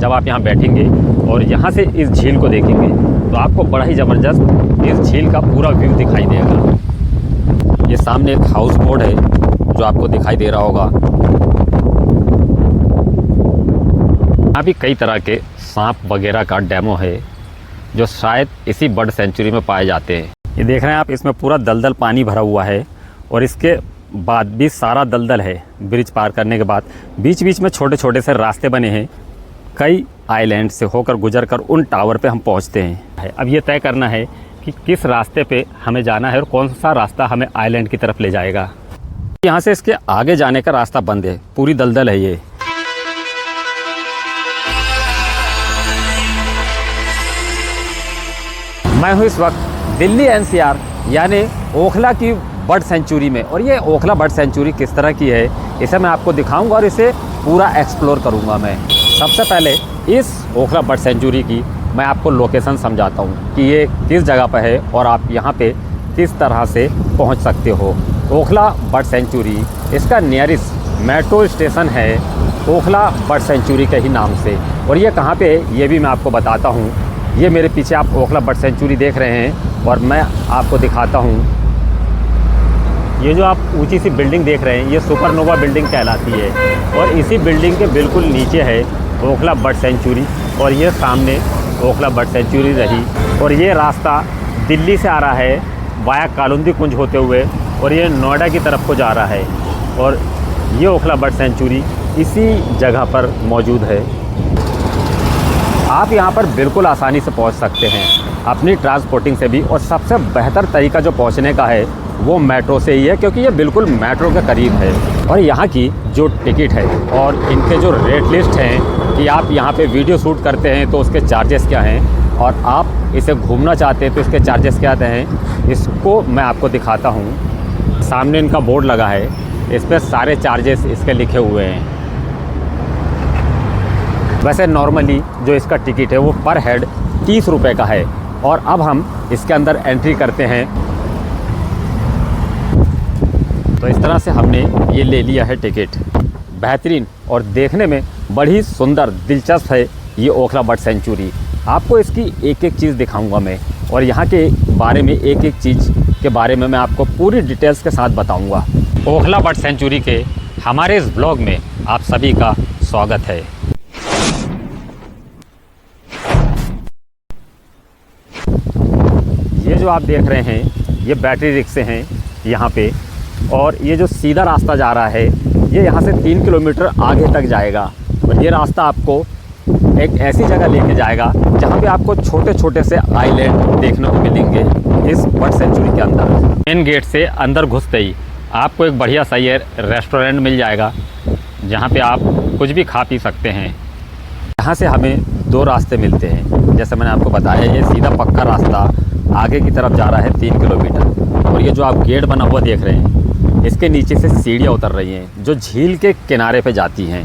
जब आप यहाँ बैठेंगे और यहाँ से इस झील को देखेंगे तो आपको बड़ा ही ज़बरदस्त इस झील का पूरा व्यू दिखाई देगा। ये सामने एक हाउस बोट है जो आपको दिखाई दे रहा होगा। यहाँ भी कई तरह के सांप वगैरह का डेमो है जो शायद इसी बर्ड सेंचुरी में पाए जाते हैं। ये देख रहे हैं आप, इसमें पूरा दलदल पानी भरा हुआ है और इसके बाद भी सारा दलदल है। ब्रिज पार करने के बाद बीच बीच में छोटे छोटे से रास्ते बने हैं। कई आइलैंड से होकर गुजर कर उन टावर पे हम पहुंचते हैं। अब ये तय करना है कि किस रास्ते पे हमें जाना है और कौन सा रास्ता हमें आइलैंड की तरफ ले जाएगा। यहाँ से इसके आगे जाने का रास्ता बंद है, पूरी दलदल है ये। मैं हूँ इस वक्त दिल्ली एनसीआर यानी ओखला की बर्ड सेंचुरी में, और ये ओखला बर्ड सेंचुरी किस तरह की है इसे मैं आपको दिखाऊंगा और इसे पूरा एक्सप्लोर करूंगा। मैं सबसे पहले इस ओखला बर्ड सेंचुरी की मैं आपको लोकेशन समझाता हूँ कि ये किस जगह पर है और आप यहाँ पे किस तरह से पहुँच सकते हो। ओखला बर्ड सेंचुरी, इसका नियरेस्ट मेट्रो स्टेशन है ओखला बर्ड सेंचुरी के ही नाम से। और ये कहाँ पे है ये भी मैं आपको बताता हूँ। ये मेरे पीछे आप ओखला बर्ड सेंचुरी देख रहे हैं और मैं आपको दिखाता हूँ। ये जो आप ऊंची सी बिल्डिंग देख रहे हैं ये सुपरनोवा बिल्डिंग कहलाती है और इसी बिल्डिंग के बिल्कुल नीचे है ओखला बर्ड सेंचुरी। और ये सामने ओखला बर्ड सेंचुरी रही और ये रास्ता दिल्ली से आ रहा है वाया कालुंदी कुंज होते हुए और ये नोएडा की तरफ को जा रहा है। और ये ओखला बर्ड सेंचुरी इसी जगह पर मौजूद है। आप यहाँ पर बिल्कुल आसानी से पहुँच सकते हैं अपनी ट्रांसपोर्टिंग से भी, और सबसे बेहतर तरीका जो पहुँचने का है वो मेट्रो से ही है क्योंकि ये बिल्कुल मेट्रो के करीब है। और यहाँ की जो टिकट है और इनके जो रेट लिस्ट हैं कि आप यहाँ पे वीडियो शूट करते हैं तो उसके चार्जेस क्या हैं और आप इसे घूमना चाहते हैं तो इसके चार्जेस क्या हैं, इसको मैं आपको दिखाता हूँ। सामने इनका बोर्ड लगा है, इस पर सारे चार्जेस इसके लिखे हुए हैं। वैसे नॉर्मली जो इसका टिकट है वो पर हेड 30 रुपये का है। और अब हम इसके अंदर एंट्री करते हैं। तो इस तरह से हमने ये ले लिया है टिकट। बेहतरीन और देखने में बड़ी सुंदर दिलचस्प है ये ओखला बर्ड सेंचुरी। आपको इसकी एक एक चीज़ दिखाऊंगा मैं और यहाँ के बारे में एक एक चीज़ के बारे में मैं आपको पूरी डिटेल्स के साथ बताऊंगा। ओखला बर्ड सेंचुरी के हमारे इस ब्लॉग में आप सभी का स्वागत है। ये जो आप देख रहे हैं ये बैटरी रिक्शे हैं यहाँ पे, और ये जो सीधा रास्ता जा रहा है ये यहाँ से 3 किलोमीटर आगे तक जाएगा। और ये रास्ता आपको एक ऐसी जगह लेके जाएगा जहाँ पे आपको छोटे छोटे से आइलैंड देखने को मिलेंगे इस बर्ड सेंचुरी के अंदर। मेन गेट से अंदर घुसते ही आपको एक बढ़िया सा ये रेस्टोरेंट मिल जाएगा जहाँ पे आप कुछ भी खा पी सकते हैं। यहाँ से हमें 2 रास्ते मिलते हैं, जैसे मैंने आपको बताया ये सीधा पक्का रास्ता आगे की तरफ जा रहा है 3 किलोमीटर। और ये जो आप गेट बना हुआ देख रहे हैं इसके नीचे से सीढ़ियाँ उतर रही हैं जो झील के किनारे पे जाती हैं।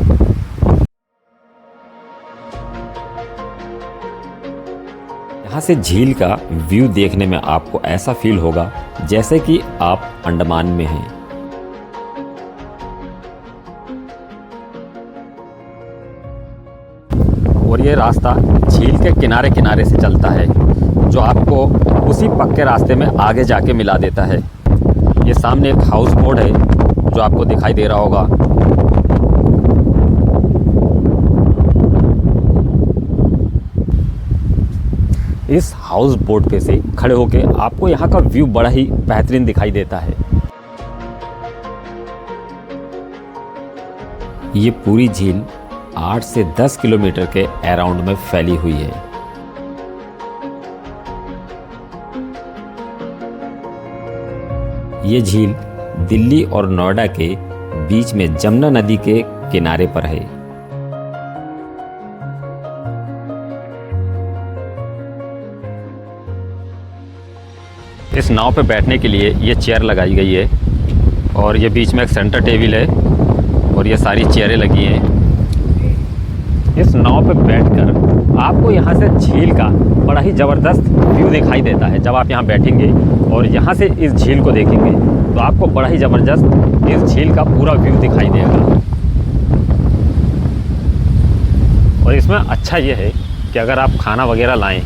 यहाँ से झील का व्यू देखने में आपको ऐसा फील होगा जैसे कि आप अंडमान में हैं। और ये रास्ता झील के किनारे किनारे से चलता है जो आपको उसी पक्के रास्ते में आगे जाके मिला देता है। ये सामने एक हाउस बोट है जो आपको दिखाई दे रहा होगा। इस हाउस बोट पे से खड़े होके आपको यहाँ का व्यू बड़ा ही बेहतरीन दिखाई देता है। ये पूरी झील 8 से 10 किलोमीटर के अराउंड में फैली हुई है। ये झील दिल्ली और नोएडा के बीच में जमुना नदी के किनारे पर है। इस नाव पे बैठने के लिए ये चेयर लगाई गई है और ये बीच में एक सेंटर टेबल है और ये सारी चेयरें लगी हैं। इस नाव पे बैठकर आपको यहाँ से झील का बड़ा ही ज़बरदस्त व्यू दिखाई देता है। जब आप यहाँ बैठेंगे और यहाँ से इस झील को देखेंगे तो आपको बड़ा ही ज़बरदस्त इस झील का पूरा व्यू दिखाई देगा। और इसमें अच्छा ये है कि अगर आप खाना वगैरह लाएं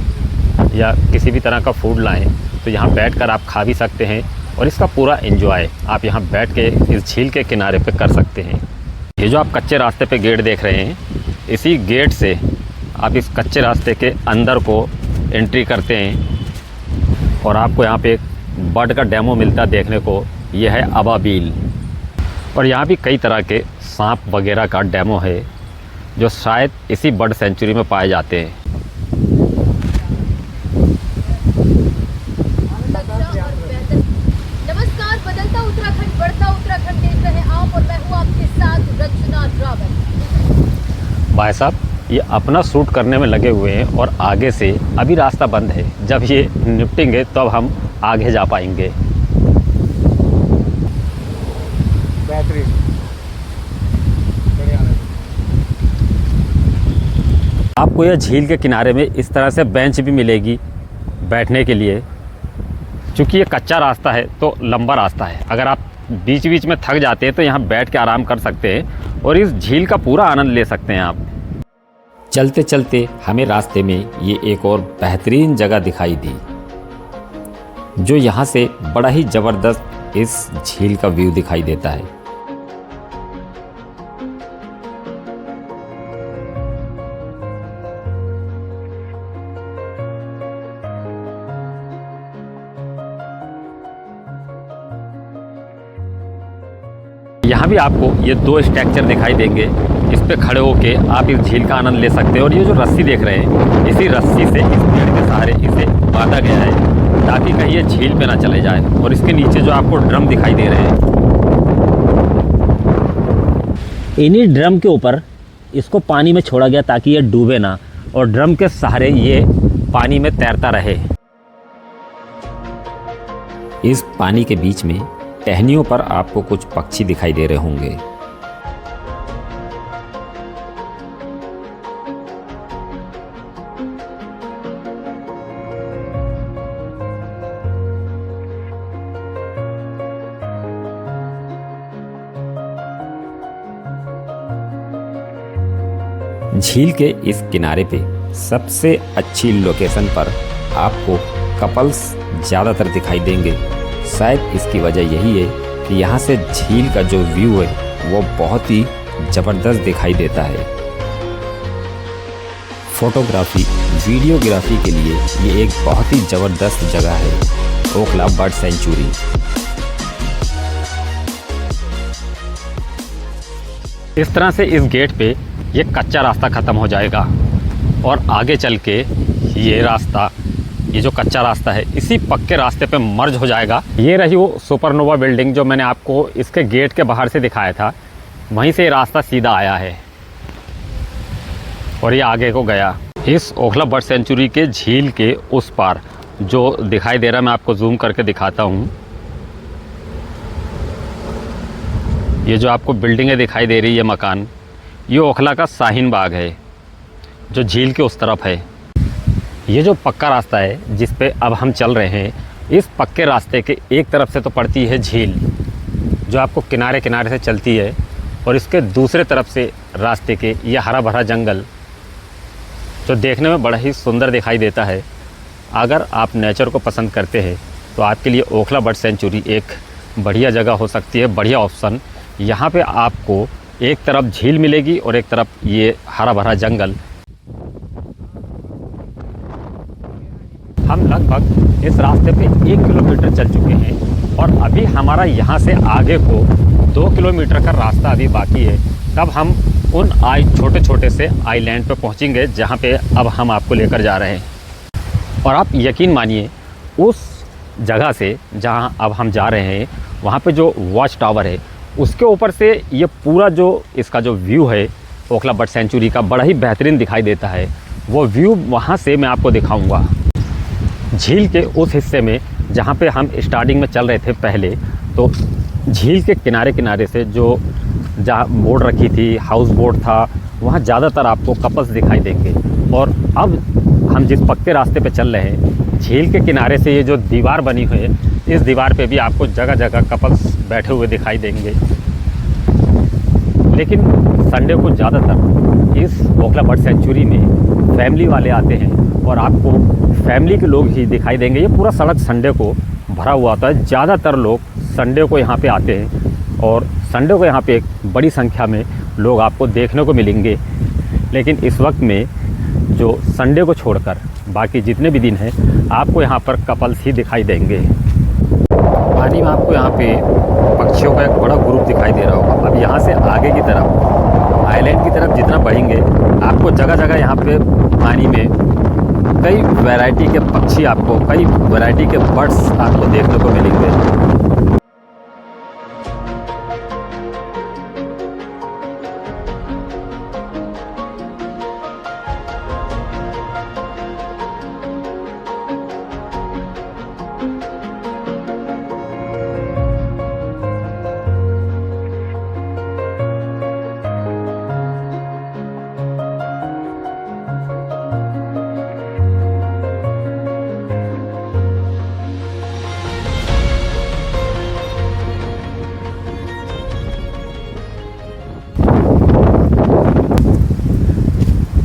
या किसी भी तरह का फूड लाएं तो यहाँ बैठकर आप खा भी सकते हैं और इसका पूरा एंजॉय आप यहाँ बैठ के इस झील के किनारे पे कर सकते हैं। ये जो आप कच्चे रास्ते पे गेट देख रहे हैं, इसी गेट से आप इस कच्चे रास्ते के अंदर को एंट्री करते हैं और आपको यहाँ पे एक बर्ड का डेमो मिलता है देखने को। यह है अबाबील और यहाँ भी कई तरह के सांप वगैरह का डेमो है जो शायद इसी बर्ड सेंचुरी में पाए जाते हैं। नमस्कार, बदलता उत्तराखंड बढ़ता उत्तराखंड देख रहे हैं आप और मैं हूँ आपके साथ रचना रावत। भाई साहब ये अपना शूट करने में लगे हुए हैं और आगे से अभी रास्ता बंद है, जब ये निपटेंगे तब हम आगे जा पाएंगे। आपको यह झील के किनारे में इस तरह से बेंच भी मिलेगी बैठने के लिए। क्योंकि ये कच्चा रास्ता है तो लंबा रास्ता है, अगर आप बीच बीच में थक जाते हैं तो यहाँ बैठ के आराम कर सकते हैं और इस झील का पूरा आनंद ले सकते हैं आप। चलते चलते हमें रास्ते में ये एक और बेहतरीन जगह दिखाई दी जो यहाँ से बड़ा ही ज़बरदस्त इस झील का व्यू दिखाई देता है। यहाँ भी आपको ये दो स्ट्रक्चर दिखाई देंगे, इस पे खड़े होके आप इस झील का आनंद ले सकते हैं। और ये जो रस्सी देख रहे हैं, इसी रस्सी से इस पेड़ के सहारे इसे बांधा गया है ताकि कहीं ये झील पे ना चले जाए। और इसके नीचे जो आपको ड्रम दिखाई दे रहे हैं, इन्हीं ड्रम के ऊपर इसको पानी में छोड़ा गया ताकि ये डूबे ना और ड्रम के सहारे ये पानी में तैरता रहे। इस पानी के बीच में टहनियों पर आपको कुछ पक्षी दिखाई दे रहे होंगे। झील के इस किनारे पे सबसे अच्छी लोकेशन पर आपको कपल्स ज़्यादातर दिखाई देंगे। शायद इसकी वजह यही है कि यहाँ से झील का जो व्यू है वो बहुत ही ज़बरदस्त दिखाई देता है। फोटोग्राफी, वीडियोग्राफी के लिए ये एक बहुत ही ज़बरदस्त जगह है, ओखला बर्ड सेंचुरी। इस तरह से इस गेट पे ये कच्चा रास्ता ख़त्म हो जाएगा और आगे चल के ये रास्ता, ये जो कच्चा रास्ता है, इसी पक्के रास्ते पे मर्ज हो जाएगा। ये रही वो सुपरनोवा बिल्डिंग जो मैंने आपको इसके गेट के बाहर से दिखाया था, वहीं से रास्ता सीधा आया है और ये आगे को गया। इस ओखला बर्ड सेंचुरी के झील के उस पार जो दिखाई दे रहा है, मैं आपको जूम करके दिखाता हूँ। ये जो आपको बिल्डिंगें दिखाई दे रही है, मकान, ये ओखला का शाहीन बाग है जो झील के उस तरफ है। ये जो पक्का रास्ता है जिस पे अब हम चल रहे हैं, इस पक्के रास्ते के एक तरफ से तो पड़ती है झील जो आपको किनारे किनारे से चलती है और इसके दूसरे तरफ से रास्ते के ये हरा भरा जंगल जो देखने में बड़ा ही सुंदर दिखाई देता है। अगर आप नेचर को पसंद करते हैं तो आपके लिए ओखला बर्ड सेंचुरी एक बढ़िया जगह हो सकती है, बढ़िया ऑप्शन। यहाँ पे आपको एक तरफ झील मिलेगी और एक तरफ ये हरा भरा जंगल। हम लगभग इस रास्ते पे 1 किलोमीटर चल चुके हैं और अभी हमारा यहाँ से आगे को 2 किलोमीटर का रास्ता अभी बाकी है। तब हम उन छोटे छोटे से आइलैंड पे पहुँचेंगे जहाँ पे अब हम आपको लेकर जा रहे हैं। और आप यकीन मानिए, उस जगह से जहाँ अब हम जा रहे हैं, वहाँ पे जो वॉच टावर है उसके ऊपर से ये पूरा जो इसका जो व्यू है ओखला बर्ड सेंचुरी का, बड़ा ही बेहतरीन दिखाई देता है। वो व्यू वहाँ से मैं आपको दिखाऊंगा। झील के उस हिस्से में जहाँ पे हम स्टार्टिंग में चल रहे थे पहले, तो झील के किनारे किनारे से जो जहाँ बोट रखी थी, हाउस बोट था, वहाँ ज़्यादातर आपको कपल्स दिखाई देंगे। और अब हम जिस पक्के रास्ते पे चल रहे हैं, झील के किनारे से ये जो दीवार बनी हुई है, इस दीवार पे भी आपको जगह जगह कपल्स बैठे हुए दिखाई देंगे। लेकिन संडे को ज़्यादातर इस ओखला बर्ड सेंचुरी में फैमिली वाले आते हैं और आपको फैमिली के लोग ही दिखाई देंगे। ये पूरा सड़क संडे को भरा हुआ होता है। ज़्यादातर लोग संडे को यहाँ पे आते हैं और संडे को यहाँ पे एक बड़ी संख्या में लोग आपको देखने को मिलेंगे। लेकिन इस वक्त में जो संडे को छोड़कर बाकी जितने भी दिन हैं आपको यहाँ पर कपल्स ही दिखाई देंगे। पानी में आपको यहाँ पे पक्षियों का एक बड़ा ग्रुप दिखाई दे रहा होगा। अब यहाँ से आगे की तरफ आइलैंड की तरफ जितना बढ़ेंगे आपको जगह जगह यहाँ पे पानी में कई वैरायटी के पक्षी आपको, कई वैरायटी के बर्ड्स आपको देखने को मिलेंगे।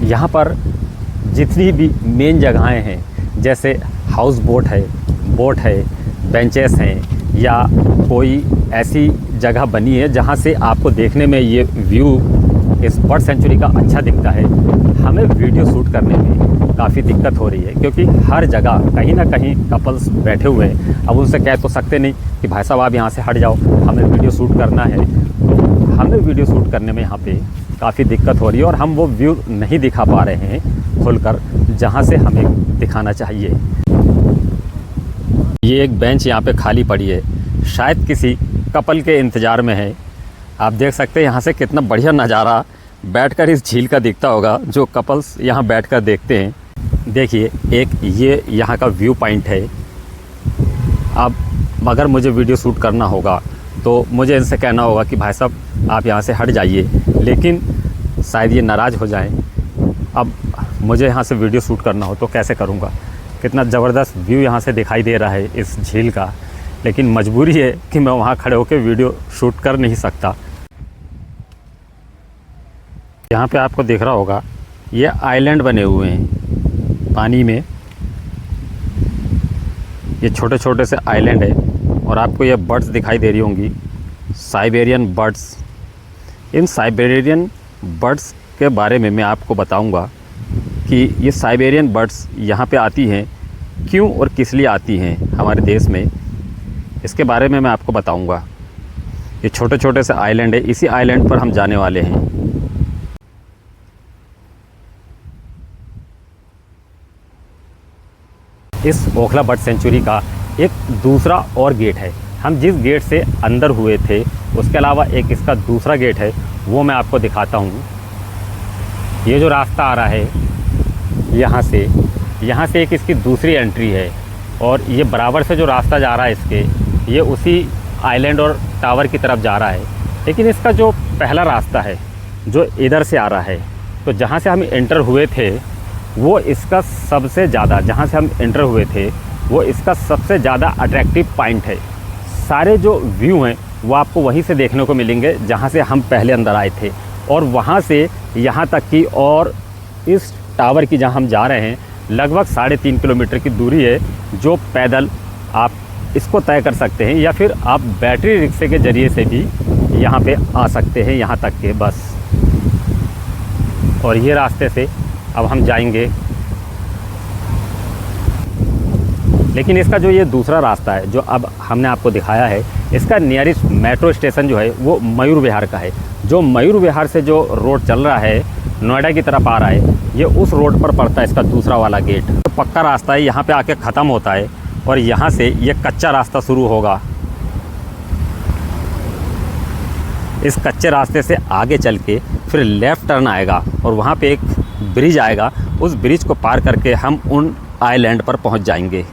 यहाँ पर जितनी भी मेन जगहें हैं जैसे हाउस बोट है, बेंचेस हैं या कोई ऐसी जगह बनी है जहाँ से आपको देखने में ये व्यू इस बर्ड सेंचुरी का अच्छा दिखता है, हमें वीडियो शूट करने में काफ़ी दिक्कत हो रही है क्योंकि हर जगह कहीं ना कहीं कपल्स बैठे हुए हैं। अब उनसे कह तो सकते नहीं कि भाई साहब आप यहाँ से हट जाओ, हमें वीडियो शूट करना है। तो हमें वीडियो शूट करने में यहाँ पे काफ़ी दिक्कत हो रही है और हम वो व्यू नहीं दिखा पा रहे हैं खुलकर जहाँ से हमें दिखाना चाहिए। ये एक बेंच यहाँ पे खाली पड़ी है, शायद किसी कपल के इंतज़ार में है। आप देख सकते हैं यहाँ से कितना बढ़िया नज़ारा बैठकर इस झील का दिखता होगा जो कपल्स यहाँ बैठकर देखते हैं। देखिए एक ये यहाँ का व्यू पॉइंट है। अब अगर मुझे वीडियो शूट करना होगा तो मुझे इनसे कहना होगा कि भाई साहब आप यहाँ से हट जाइए, लेकिन शायद ये नाराज़ हो जाएं। अब मुझे यहाँ से वीडियो शूट करना हो तो कैसे करूँगा? कितना ज़बरदस्त व्यू यहाँ से दिखाई दे रहा है इस झील का, लेकिन मजबूरी है कि मैं वहाँ खड़े होकर वीडियो शूट कर नहीं सकता। यहाँ पे आपको दिख रहा होगा ये आइलैंड बने हुए हैं पानी में। ये छोटे छोटे से आइलैंड है और आपको ये बर्ड्स दिखाई दे रही होंगी, साइबेरियन बर्ड्स। इन साइबेरियन बर्ड्स के बारे में मैं आपको बताऊंगा कि ये साइबेरियन बर्ड्स यहाँ पे आती हैं क्यों और किस लिए आती हैं हमारे देश में, इसके बारे में मैं आपको बताऊंगा। ये छोटे छोटे से आइलैंड है, इसी आइलैंड पर हम जाने वाले हैं। इस ओखला बर्ड सेंचुरी का एक दूसरा और गेट है। हम जिस गेट से अंदर हुए थे उसके अलावा एक इसका दूसरा गेट है, वो मैं आपको दिखाता हूँ। ये जो रास्ता आ रहा है यहाँ से एक इसकी दूसरी एंट्री है और ये बराबर से जो रास्ता जा रहा है इसके, ये उसी आइलैंड और टावर की तरफ जा रहा है। लेकिन इसका जो पहला रास्ता है जो इधर से आ रहा है, तो जहाँ से हम एंटर हुए थे वो इसका सबसे ज़्यादा, जहाँ से हम एंटर हुए थे वो इसका सबसे ज़्यादा अट्रैक्टिव पॉइंट है। सारे जो व्यू हैं वो आपको वहीं से देखने को मिलेंगे जहाँ से हम पहले अंदर आए थे, और वहाँ से यहाँ तक की और इस टावर की जहाँ हम जा रहे हैं लगभग 3.5 किलोमीटर की दूरी है, जो पैदल आप इसको तय कर सकते हैं या फिर आप बैटरी रिक्शे के ज़रिए से भी यहाँ पे आ सकते हैं यहाँ तक के बस। और ये रास्ते से अब हम जाएंगे। लेकिन इसका जो ये दूसरा रास्ता है जो अब हमने आपको दिखाया है, इसका नियरेस्ट मेट्रो स्टेशन जो है वो मयूर विहार का है। जो मयूर विहार से जो रोड चल रहा है नोएडा की तरफ आ रहा है, ये उस रोड पर पड़ता है इसका दूसरा वाला गेट। तो पक्का रास्ता है, यहाँ पे आके ख़त्म होता है और यहाँ से ये कच्चा रास्ता शुरू होगा। इस कच्चे रास्ते से आगे चल के फिर लेफ़्ट टर्न आएगा और वहाँ पे एक ब्रिज आएगा। उस ब्रिज को पार करके हम उन आइलैंड पर पहुँच जाएंगे।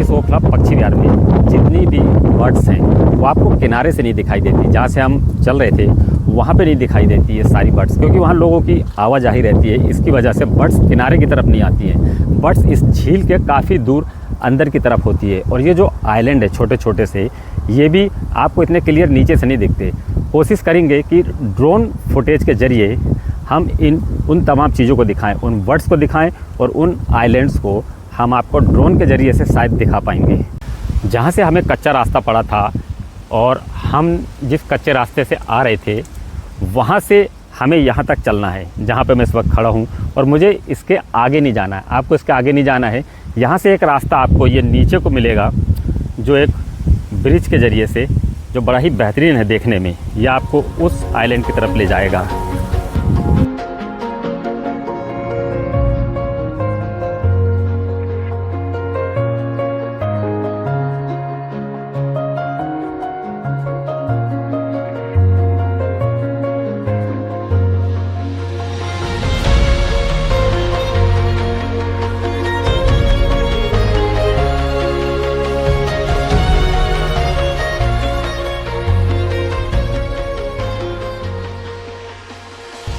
इस ओखला पक्षी विहार में जितनी भी बर्ड्स हैं वो आपको किनारे से नहीं दिखाई देती। जहाँ से हम चल रहे थे वहाँ पे नहीं दिखाई देती है सारी बर्ड्स, क्योंकि वहाँ लोगों की आवाजाही रहती है। इसकी वजह से बर्ड्स किनारे की तरफ नहीं आती हैं। बर्ड्स इस झील के काफ़ी दूर अंदर की तरफ होती है। और ये जो आइलैंड है छोटे छोटे से, ये भी आपको इतने क्लियर नीचे से नहीं दिखते। कोशिश करेंगे कि ड्रोन फुटेज के ज़रिए हम उन तमाम चीज़ों को दिखाएं, उन वर्ड्स को दिखाएं और उन आइलैंड्स को हम आपको ड्रोन के ज़रिए से शायद दिखा पाएंगे। जहाँ से हमें कच्चा रास्ता पड़ा था और हम जिस कच्चे रास्ते से आ रहे थे, वहाँ से हमें यहाँ तक चलना है जहाँ पे मैं इस वक्त खड़ा हूँ, और मुझे इसके आगे नहीं जाना है। आपको इसके आगे नहीं जाना है। यहाँ से एक रास्ता आपको ये नीचे को मिलेगा, जो एक ब्रिज के ज़रिए से, जो बड़ा ही बेहतरीन है देखने में, यह आपको उस आइलैंड की तरफ ले जाएगा।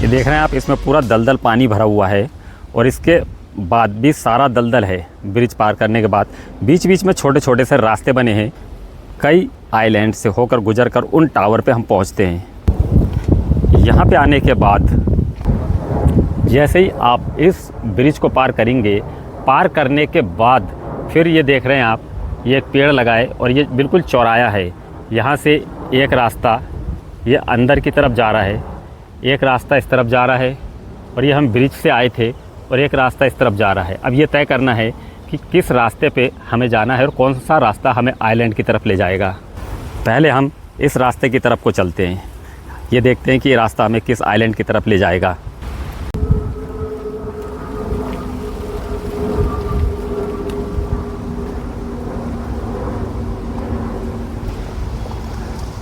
ये देख रहे हैं आप, इसमें पूरा दलदल पानी भरा हुआ है और इसके बाद भी सारा दलदल है। ब्रिज पार करने के बाद बीच बीच में छोटे छोटे से रास्ते बने हैं। कई आइलैंड से होकर गुजर कर उन टावर पे हम पहुंचते हैं। यहाँ पे आने के बाद जैसे ही आप इस ब्रिज को पार करेंगे, पार करने के बाद फिर ये देख रहे हैं आप, ये एक पेड़ लगाए और ये बिल्कुल चौराया है। यहाँ से एक रास्ता ये अंदर की तरफ जा रहा है, एक रास्ता इस तरफ जा रहा है, और ये हम ब्रिज से आए थे, और एक रास्ता इस तरफ जा रहा है। अब ये तय करना है कि किस रास्ते पे हमें जाना है और कौन सा रास्ता हमें आइलैंड की तरफ ले जाएगा। पहले हम इस रास्ते की तरफ को चलते हैं। ये देखते हैं कि ये रास्ता हमें किस आइलैंड की तरफ ले जाएगा।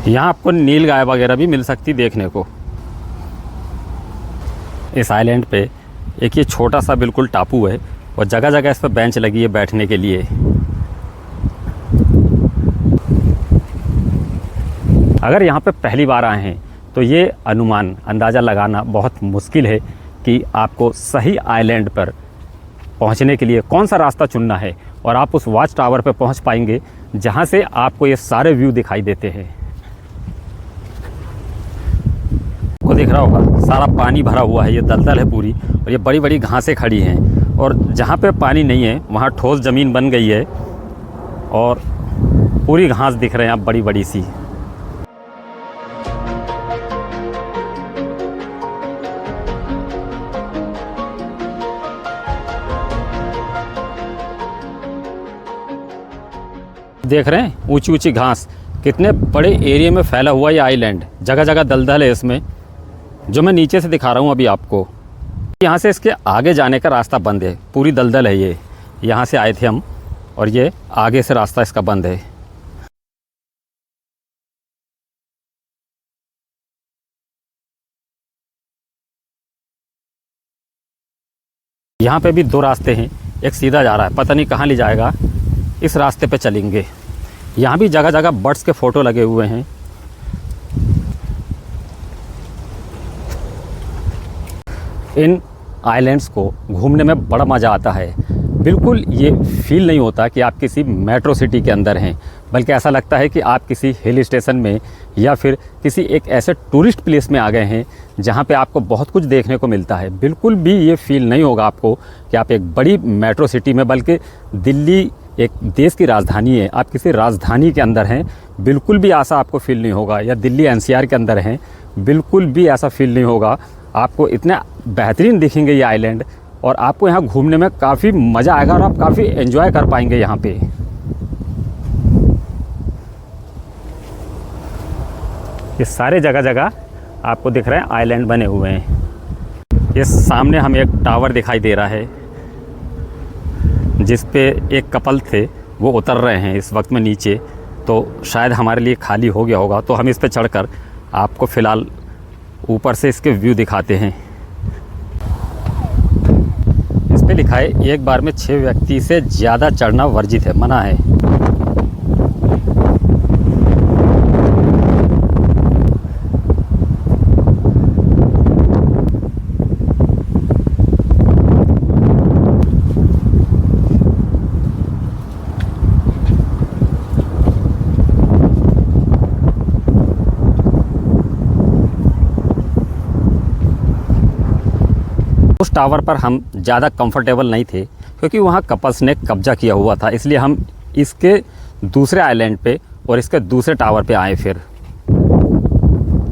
यहाँ आपको नीलगाय वगैरह भी मिल सकती देखने को। इस आइलैंड पे एक ये छोटा सा बिल्कुल टापू है और जगह जगह इस पर बेंच लगी है बैठने के लिए। अगर यहाँ पे पहली बार आए हैं तो ये अनुमान अंदाज़ा लगाना बहुत मुश्किल है कि आपको सही आइलैंड पर पहुँचने के लिए कौन सा रास्ता चुनना है, और आप उस वॉच टावर पर पहुँच पाएंगे जहाँ से आपको ये सारे व्यू दिखाई देते हैं। को दिख रहा होगा सारा पानी भरा हुआ है, ये दलदल है पूरी, और ये बड़ी बड़ी घासें खड़ी हैं। और जहाँ पे पानी नहीं है वहाँ ठोस ज़मीन बन गई है और पूरी घास दिख रहे हैं आप, बड़ी बड़ी सी। देख रहे हैं ऊंची ऊंची घास, कितने बड़े एरिया में फैला हुआ ये आइलैंड। जगह जगह दलदल है इसमें, जो मैं नीचे से दिखा रहा हूँ अभी आपको। यहाँ से इसके आगे जाने का रास्ता बंद है, पूरी दलदल है ये। यहाँ से आए थे हम और ये आगे से रास्ता इसका बंद है। यहाँ पे भी दो रास्ते हैं, एक सीधा जा रहा है, पता नहीं कहाँ ले जाएगा। इस रास्ते पे चलेंगे। यहाँ भी जगह जगह बर्ड्स के फ़ोटो लगे हुए हैं। इन आइलैंड्स को घूमने में बड़ा मज़ा आता है। बिल्कुल ये फील नहीं होता कि आप किसी मेट्रो सिटी के अंदर हैं, बल्कि ऐसा लगता है कि आप किसी हिल स्टेशन में या फिर किसी एक ऐसे टूरिस्ट प्लेस में आ गए हैं जहाँ पे आपको बहुत कुछ देखने को मिलता है। बिल्कुल भी ये फील नहीं होगा आपको कि आप एक बड़ी मेट्रो सिटी में, बल्कि दिल्ली एक देश की राजधानी है, आप किसी राजधानी के अंदर हैं, बिल्कुल भी ऐसा आपको फील नहीं होगा। या दिल्ली एनसीआर के अंदर हैं, बिल्कुल भी ऐसा फील नहीं होगा। आपको इतना बेहतरीन दिखेंगे ये आइलैंड, और आपको यहाँ घूमने में काफ़ी मज़ा आएगा और आप काफ़ी एंजॉय कर पाएंगे यहाँ पे। ये सारे जगह जगह आपको दिख रहे हैं आइलैंड बने हुए हैं। ये सामने हमें एक टावर दिखाई दे रहा है जिस पे एक कपल थे, वो उतर रहे हैं इस वक्त में नीचे, तो शायद हमारे लिए खाली हो गया होगा, तो हम इस पे चढ़कर आपको फ़िलहाल ऊपर से इसके व्यू दिखाते हैं। इस पे लिखा है एक बार में 6 व्यक्ति से ज़्यादा चढ़ना वर्जित है, मना है। उस टावर पर हम ज़्यादा कंफर्टेबल नहीं थे क्योंकि वहाँ कपल्स ने कब्जा किया हुआ था, इसलिए हम इसके दूसरे आइलैंड पे और इसके दूसरे टावर पे आए। फिर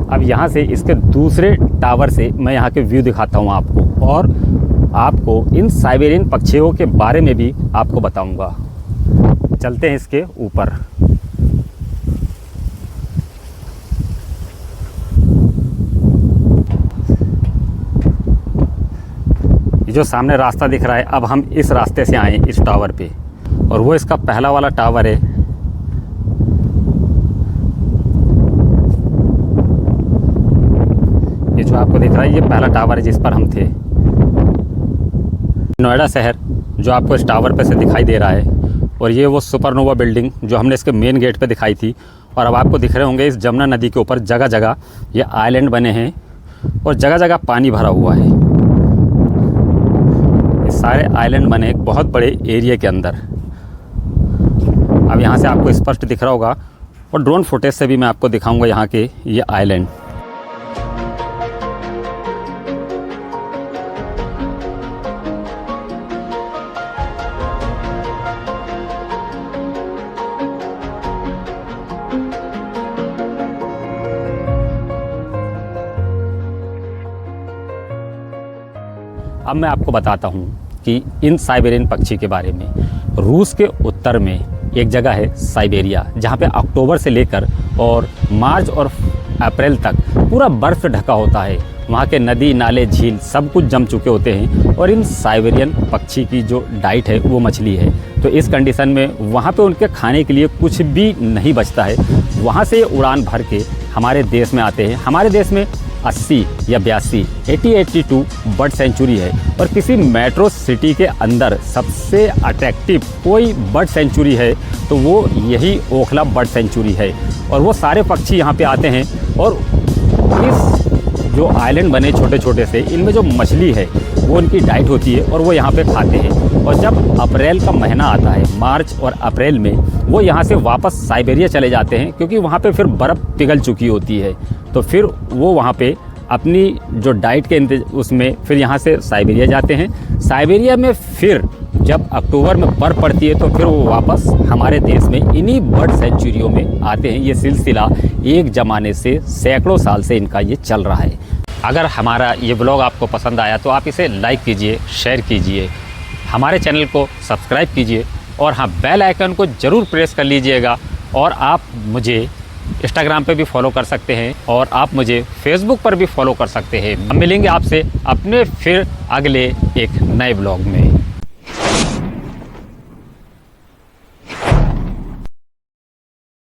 अब यहाँ से इसके दूसरे टावर से मैं यहाँ के व्यू दिखाता हूँ आपको, और आपको इन साइबेरियन पक्षियों के बारे में भी आपको बताऊँगा। चलते हैं इसके ऊपर। जो सामने रास्ता दिख रहा है, अब हम इस रास्ते से आए इस टावर पे, और वो इसका पहला वाला टावर है। ये जो आपको दिख रहा है, ये पहला टावर है जिस पर हम थे। नोएडा शहर जो आपको इस टावर पे से दिखाई दे रहा है, और ये वो सुपरनोवा बिल्डिंग जो हमने इसके मेन गेट पे दिखाई थी। और अब आपको दिख रहे होंगे इस जमुना नदी के ऊपर जगह जगह ये आइलैंड बने हैं और जगह जगह पानी भरा हुआ है। ये सारे आइलैंड बने एक बहुत बड़े एरिया के अंदर। अब यहाँ से आपको स्पष्ट दिख रहा होगा, और ड्रोन फुटेज से भी मैं आपको दिखाऊंगा यहाँ के ये आइलैंड। अब मैं आपको बताता हूँ कि इन साइबेरियन पक्षी के बारे में। रूस के उत्तर में एक जगह है साइबेरिया, जहाँ पे अक्टूबर से लेकर और मार्च और अप्रैल तक पूरा बर्फ़ से ढका होता है। वहाँ के नदी नाले झील सब कुछ जम चुके होते हैं, और इन साइबेरियन पक्षी की जो डाइट है वो मछली है। तो इस कंडीशन में वहाँ पे उनके खाने के लिए कुछ भी नहीं बचता है। वहाँ से उड़ान भर के हमारे देश में आते हैं। हमारे देश में 80 या 82 बर्ड सेंचुरी है, और किसी मेट्रो सिटी के अंदर सबसे अट्रैक्टिव कोई बर्ड सेंचुरी है तो वो यही ओखला बर्ड सेंचुरी है। और वो सारे पक्षी यहाँ पे आते हैं, और इस जो आइलैंड बने छोटे छोटे से, इनमें जो मछली है वो उनकी डाइट होती है, और वो यहाँ पे खाते हैं। और जब अप्रैल का महीना आता है, मार्च और अप्रैल में, वो यहाँ से वापस साइबेरिया चले जाते हैं, क्योंकि वहाँ पे फिर बर्फ़ पिघल चुकी होती है। तो फिर वो वहाँ पे अपनी जो डाइट के उसमें फिर यहाँ से साइबेरिया जाते हैं। साइबेरिया में फिर जब अक्टूबर में बर्फ़ पड़ती है तो फिर वो वापस हमारे देश में इन्हीं बर्ड सेंचुरियों में आते हैं। ये सिलसिला एक ज़माने से सैकड़ों साल से इनका ये चल रहा है। अगर हमारा ये ब्लॉग आपको पसंद आया तो आप इसे लाइक कीजिए, शेयर कीजिए, हमारे चैनल को सब्सक्राइब कीजिए, और हाँ, बेल आइकन को ज़रूर प्रेस कर लीजिएगा। और आप मुझे इंस्टाग्राम पे भी फॉलो कर सकते हैं, और आप मुझे फेसबुक पर भी फॉलो कर सकते हैं। हम मिलेंगे आपसे अपने फिर अगले एक नए ब्लॉग में।